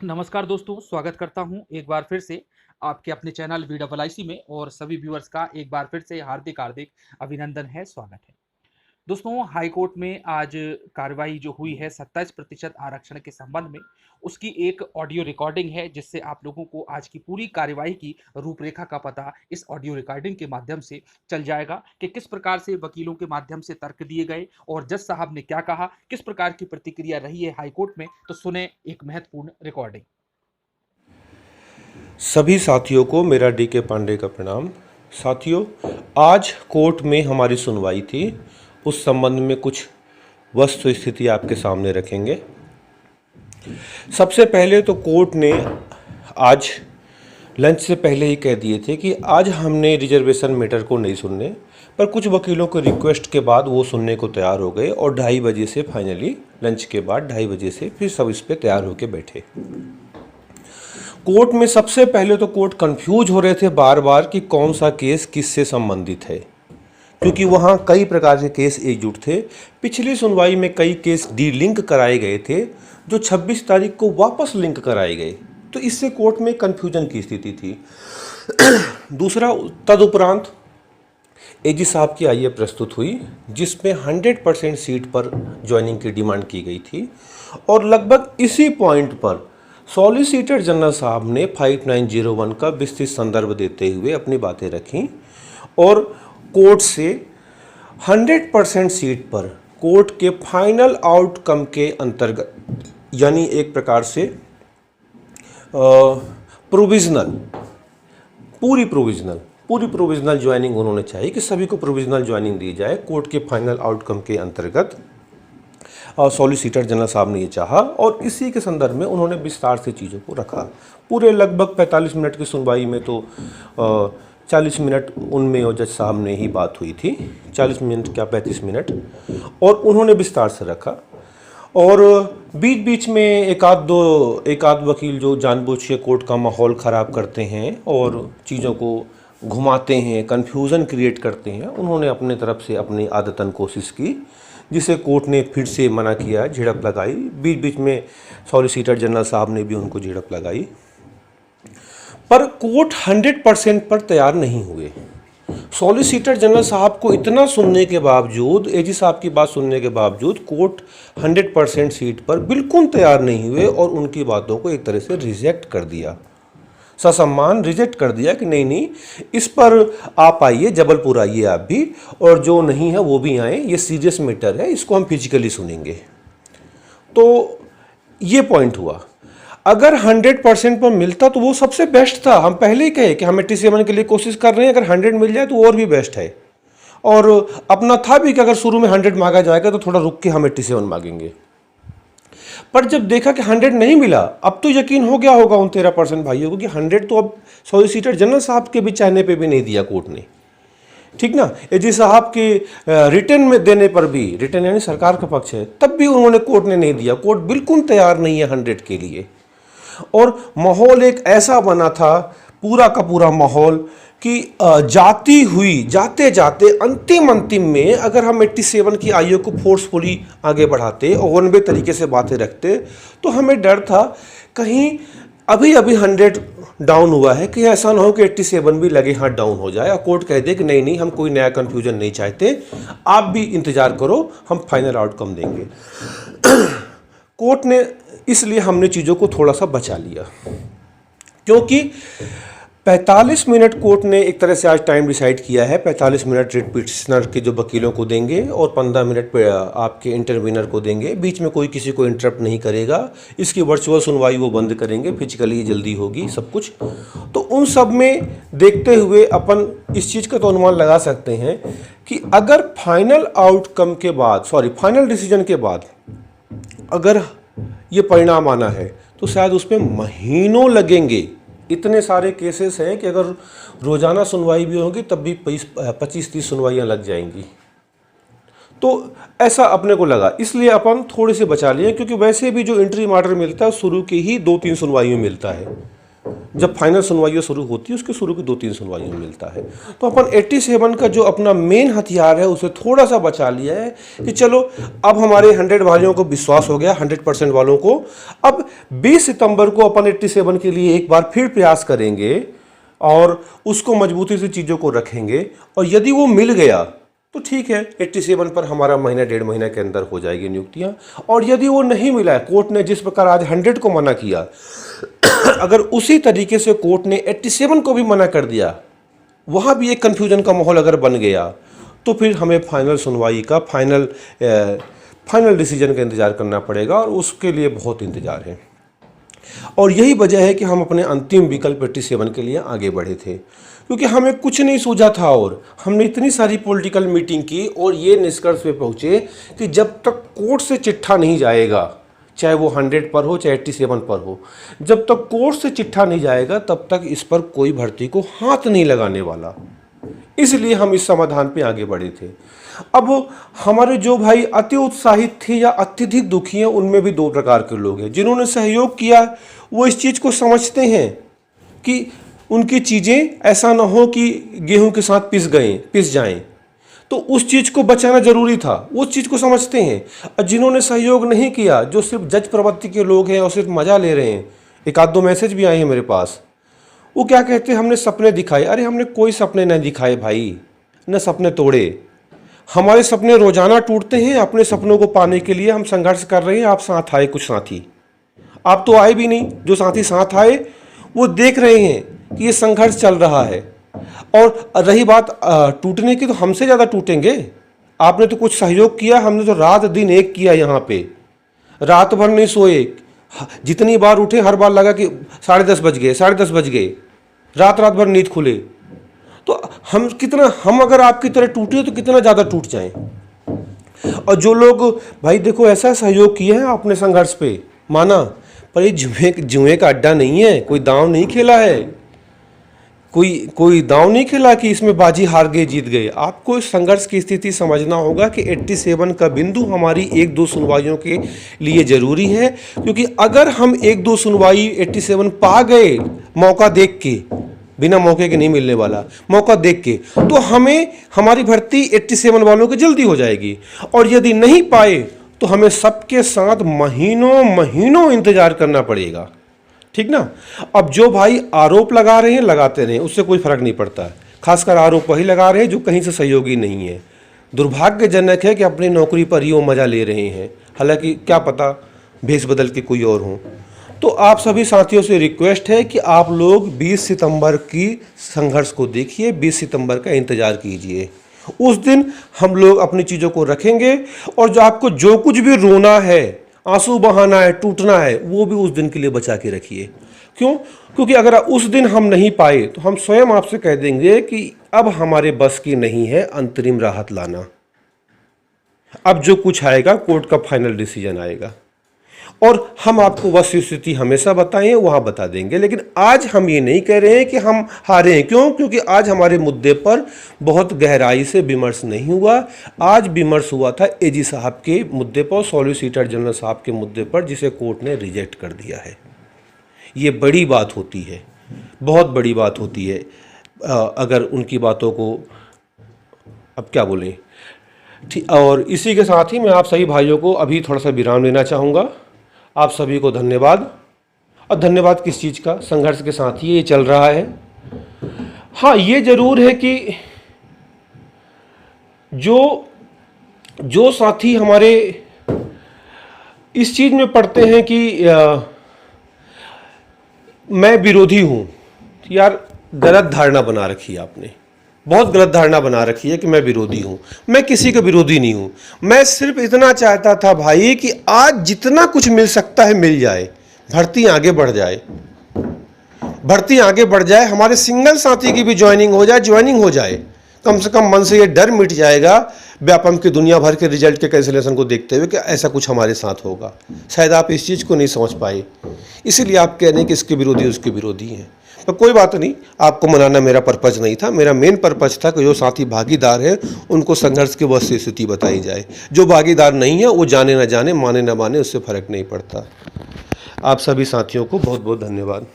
नमस्कार दोस्तों, स्वागत करता हूं एक बार फिर से आपके अपने चैनल VIIC में और सभी व्यूअर्स का एक बार फिर से हार्दिक हार्दिक अभिनंदन है, स्वागत है। दोस्तों, हाई कोर्ट में आज कार्रवाई जो हुई है 27% आरक्षण के संबंध में, उसकी एक ऑडियो रिकॉर्डिंग है जिससे आप लोगों को आज की पूरी कार्यवाही की रूपरेखा का पता इस ऑडियो रिकॉर्डिंग के माध्यम से चल जाएगा कि किस प्रकार से वकीलों के माध्यम से तर्क दिए गए और जज साहब ने क्या कहा, किस प्रकार की प्रतिक्रिया रही है हाई कोर्ट में। तो सुने एक महत्वपूर्ण रिकॉर्डिंग। सभी साथियों को मेरा DK पांडे का प्रणाम। साथियों, आज कोर्ट में हमारी सुनवाई थी। उस संबंध में कुछ वस्तु स्थिति आपके सामने रखेंगे। सबसे पहले तो कोर्ट ने आज लंच से पहले ही कह दिए थे कि आज हमने रिजर्वेशन मैटर को नहीं सुनने, पर कुछ वकीलों के रिक्वेस्ट के बाद वो सुनने को तैयार हो गए और 2:30 बजे से फाइनली लंच के बाद 2:30 बजे से फिर सब इस पे तैयार होकर बैठे। कोर्ट में सबसे पहले तो कोर्ट कंफ्यूज हो रहे थे बार बार कि कौन सा केस किससे संबंधित है, क्योंकि वहाँ कई प्रकार के केस एकजुट थे। पिछली सुनवाई में कई केस डी लिंक कराए गए थे जो 26 तारीख को वापस लिंक कराए गए, तो इससे कोर्ट में कन्फ्यूजन की स्थिति थी। दूसरा, तदुपरांत AG साहब की आईए प्रस्तुत हुई जिसमें 100% सीट पर ज्वाइनिंग की डिमांड की गई थी और लगभग इसी पॉइंट पर सॉलिसिटर जनरल साहब ने 5901 का विस्तृत संदर्भ देते हुए अपनी बातें रखीं और कोर्ट से 100% सीट पर कोर्ट के फाइनल आउटकम के अंतर्गत, यानी एक प्रकार से प्रोविजनल पूरी प्रोविजनल ज्वाइनिंग उन्होंने चाहिए कि सभी को प्रोविजनल ज्वाइनिंग दी जाए। कोर्ट के फाइनल आउटकम के अंतर्गत सॉलिसिटर जनरल साहब ने ये चाहा और इसी के संदर्भ में उन्होंने विस्तार से चीज़ों को रखा। पूरे लगभग 45 मिनट की सुनवाई में तो 40 मिनट उनमें और जज साहब ने ही बात हुई थी, 40 मिनट क्या 35 मिनट, और उन्होंने विस्तार से रखा। और बीच बीच में एक आध वकील जो जानबूझ के कोर्ट का माहौल ख़राब करते हैं और चीज़ों को घुमाते हैं, कन्फ्यूज़न क्रिएट करते हैं, उन्होंने अपने तरफ से अपनी आदतन कोशिश की, जिसे कोर्ट ने फिर से मना किया, झिड़प लगाई। बीच बीच में सॉलिसिटर जनरल साहब ने भी उनको झिड़प लगाई, पर कोर्ट 100% पर तैयार नहीं हुए। सॉलिसिटर जनरल साहब को इतना सुनने के बावजूद, AG साहब की बात सुनने के बावजूद कोर्ट 100% सीट पर बिल्कुल तैयार नहीं हुए और उनकी बातों को एक तरह से रिजेक्ट कर दिया, ससम्मान रिजेक्ट कर दिया कि नहीं, इस पर आप आइए, जबलपुर आइए आप भी, और जो नहीं है वो भी आए, ये सीरियस मैटर है, इसको हम फिजिकली सुनेंगे। तो ये पॉइंट हुआ। अगर 100% पर मिलता तो वो सबसे बेस्ट था। हम पहले ही कहे कि हम 87 के लिए कोशिश कर रहे हैं, अगर 100 मिल जाए तो और भी बेस्ट है। और अपना था भी कि अगर शुरू में 100 मांगा जाएगा तो थोड़ा रुक के हम 87 मांगेंगे, पर जब देखा कि 100 नहीं मिला, अब तो यकीन हो गया होगा उन 13% भाइयों को कि 100 तो अब सॉलिसिटर जनरल साहब के भी चाहने पे भी नहीं दिया कोर्ट ने, ठीक ना। AG साहब के रिटर्न में देने पर भी, रिटर्न यानी सरकार का पक्ष है, तब भी उन्होंने कोर्ट ने नहीं दिया। कोर्ट बिल्कुल तैयार नहीं है 100 के लिए। और माहौल एक ऐसा बना था, पूरा का पूरा माहौल, कि जाते जाते अंतिम में अगर हम 87 की आयु को फोर्सफुली आगे बढ़ाते और वन वे तरीके से बातें रखते, तो हमें डर था कहीं अभी 100 डाउन हुआ है कि ऐसा ना हो कि 87 भी लगे हाथ डाउन हो जाए और कोर्ट कह दे कि नहीं हम कोई नया कन्फ्यूजन नहीं चाहते, आप भी इंतजार करो, हम फाइनल आउटकम देंगे। कोर्ट ने, इसलिए हमने चीज़ों को थोड़ा सा बचा लिया, क्योंकि 45 मिनट कोर्ट ने एक तरह से आज टाइम डिसाइड किया है। 45 मिनट रिट पिटिशनर के जो वकीलों को देंगे और 15 मिनट आपके इंटरवीनर को देंगे। बीच में कोई किसी को इंटरप्ट नहीं करेगा। इसकी वर्चुअल सुनवाई वो बंद करेंगे, फिजिकली जल्दी होगी सब कुछ। तो उन सब में देखते हुए अपन इस चीज़ का तो अनुमान लगा सकते हैं कि अगर फाइनल आउटकम के बाद, फाइनल डिसीजन के बाद अगर ये परिणाम आना है तो शायद उसमें महीनों लगेंगे। इतने सारे केसेस हैं कि अगर रोज़ाना सुनवाई भी होगी तब भी 25-30 सुनवाइयाँ लग जाएंगी। तो ऐसा अपने को लगा, इसलिए अपन थोड़े से बचा लिए, क्योंकि वैसे भी जो इंट्री ऑर्डर मिलता है शुरू की ही 2-3 सुनवाइयों में मिलता है। जब फाइनल सुनवाइयाँ शुरू होती है उसके शुरू की 2-3 सुनवाइयों में मिलता है। तो अपन 87 का जो अपना मेन हथियार है उसे थोड़ा सा बचा लिया है कि चलो अब हमारे 100 भाइयों को विश्वास हो गया, 100% वालों को। अब 20 सितंबर को अपन 87 के लिए एक बार फिर प्रयास करेंगे और उसको मजबूती से चीज़ों को रखेंगे, और यदि वो मिल गया तो ठीक है, 87 पर हमारा महीना 1.5 महीना के अंदर हो जाएगी नियुक्तियाँ। और यदि वो नहीं मिला है, कोर्ट ने जिस प्रकार आज 100 को मना किया, अगर उसी तरीके से कोर्ट ने 87 को भी मना कर दिया, वहाँ भी एक कन्फ्यूजन का माहौल अगर बन गया, तो फिर हमें फाइनल सुनवाई का फाइनल डिसीजन का इंतज़ार करना पड़ेगा, और उसके लिए बहुत इंतज़ार है। और यही वजह है कि हम अपने अंतिम विकल्प 87 के लिए आगे बढ़े थे, क्योंकि हमें कुछ नहीं सूझा था। और हमने इतनी सारी पॉलिटिकल मीटिंग की और ये निष्कर्ष पे पहुँचे कि जब तक कोर्ट से चिट्ठा नहीं जाएगा, चाहे वो 100 पर हो चाहे 87 पर हो, जब तक कोर्ट से चिट्ठा नहीं जाएगा तब तक इस पर कोई भर्ती को हाथ नहीं लगाने वाला। इसलिए हम इस समाधान पे आगे बढ़े थे। अब हमारे जो भाई अति उत्साहित थे या अत्यधिक दुखी हैं, उनमें भी 2 प्रकार के लोग हैं। जिन्होंने सहयोग किया वो इस चीज़ को समझते हैं कि उनकी चीज़ें ऐसा ना हो कि गेहूं के साथ पिस जाएं, तो उस चीज़ को बचाना जरूरी था, उस चीज़ को समझते हैं। और जिन्होंने सहयोग नहीं किया, जो सिर्फ जज प्रवृत्ति के लोग हैं और सिर्फ मज़ा ले रहे हैं, 1-2 मैसेज भी आए हैं मेरे पास, वो क्या कहते हैं, हमने सपने दिखाए। अरे हमने कोई सपने नहीं दिखाए भाई, न सपने तोड़े। हमारे सपने रोजाना टूटते हैं। अपने सपनों को पाने के लिए हम संघर्ष कर रहे हैं। आप साथ आए कुछ साथी, आप तो आए भी नहीं। जो साथी साथ आए वो देख रहे हैं कि ये संघर्ष चल रहा है। और रही बात टूटने की, तो हमसे ज़्यादा टूटेंगे। आपने तो कुछ सहयोग किया, हमने तो रात दिन एक किया। यहाँ पे रात भर नहीं सोए, जितनी बार उठे हर बार लगा कि 10:30 बज गए, 10:30 बज गए, रात भर नींद खुले। तो हम अगर आपकी तरह टूटे तो कितना ज़्यादा टूट जाएं। और जो लोग भाई देखो ऐसा सहयोग किए हैं अपने संघर्ष पे, माना, पर ये जुए का अड्डा नहीं है, कोई दांव नहीं खेला है, कोई दांव नहीं खेला कि इसमें बाजी हार गए जीत गए। आपको इस संघर्ष की स्थिति समझना होगा कि 87 का बिंदु हमारी 1-2 सुनवाइयों के लिए ज़रूरी है। क्योंकि अगर हम 1-2 सुनवाई 87 पा गए, मौका देख के, बिना मौके के नहीं मिलने वाला, मौका देख के, तो हमें हमारी भर्ती 87 वालों की जल्दी हो जाएगी। और यदि नहीं पाए तो हमें सबके साथ महीनों इंतजार करना पड़ेगा। ठीक ना। अब जो भाई आरोप लगा रहे हैं लगाते रहे, उससे कोई फर्क नहीं पड़ता। खासकर आरोप वही लगा रहे हैं जो कहीं से सहयोगी नहीं है। दुर्भाग्यजनक है कि अपनी नौकरी पर ही वो मजा ले रहे हैं, हालांकि क्या पता भेष बदल के कोई और हों। तो आप सभी साथियों से रिक्वेस्ट है कि आप लोग 20 सितंबर की संघर्ष को देखिए, 20 सितंबर का इंतजार कीजिए। उस दिन हम लोग अपनी चीज़ों को रखेंगे, और जो आपको जो कुछ भी रोना है, आंसू बहाना है, टूटना है, वो भी उस दिन के लिए बचा के रखिए। क्यों? क्योंकि अगर उस दिन हम नहीं पाए तो हम स्वयं आपसे कह देंगे कि अब हमारे बस की नहीं है अंतरिम राहत लाना। अब जो कुछ आएगा कोर्ट का फाइनल डिसीजन आएगा, और हम आपको वह स्थिति हमेशा बताएं वहाँ बता देंगे। लेकिन आज हम ये नहीं कह रहे हैं कि हम हारे हैं। क्यों? क्योंकि आज हमारे मुद्दे पर बहुत गहराई से विमर्श नहीं हुआ। आज विमर्श हुआ था एजी साहब के मुद्दे पर, सॉलिसिटर जनरल साहब के मुद्दे पर, जिसे कोर्ट ने रिजेक्ट कर दिया है। ये बड़ी बात होती है, बहुत बड़ी बात होती है। अगर उनकी बातों को अब क्या बोलें। ठीक, और इसी के साथ ही मैं आप सभी भाइयों को अभी थोड़ा सा विराम लेना चाहूँगा। आप सभी को धन्यवाद। और धन्यवाद किस चीज़ का? संघर्ष के साथ ही ये चल रहा है। हाँ, ये जरूर है कि जो साथी हमारे इस चीज़ में पढ़ते हैं कि मैं विरोधी हूँ, यार गलत धारणा बना रखी है आपने, बहुत गलत धारणा बना रखी है कि मैं विरोधी हूँ। मैं किसी का विरोधी नहीं हूँ। मैं सिर्फ इतना चाहता था भाई कि आज जितना कुछ मिल सकता है मिल जाए, भर्ती आगे बढ़ जाए, भर्ती आगे बढ़ जाए, हमारे सिंगल साथी की भी ज्वाइनिंग हो जाए। कम से कम मन से ये डर मिट जाएगा व्यापम की दुनिया भर के रिजल्ट के कैंसिलेशन को देखते हुए कि ऐसा कुछ हमारे साथ होगा। शायद आप इस चीज़ को नहीं समझ पाए, इसीलिए आप कह रहे हैं कि इसके विरोधी उसके विरोधी हैं। पर कोई बात नहीं, आपको मनाना मेरा पर्पज नहीं था। मेरा मेन पर्पज था कि जो साथी भागीदार है उनको संघर्ष की वह स्थिति बताई जाए। जो भागीदार नहीं है वो जाने ना जाने, माने ना माने, उससे फर्क नहीं पड़ता। आप सभी साथियों को बहुत बहुत धन्यवाद।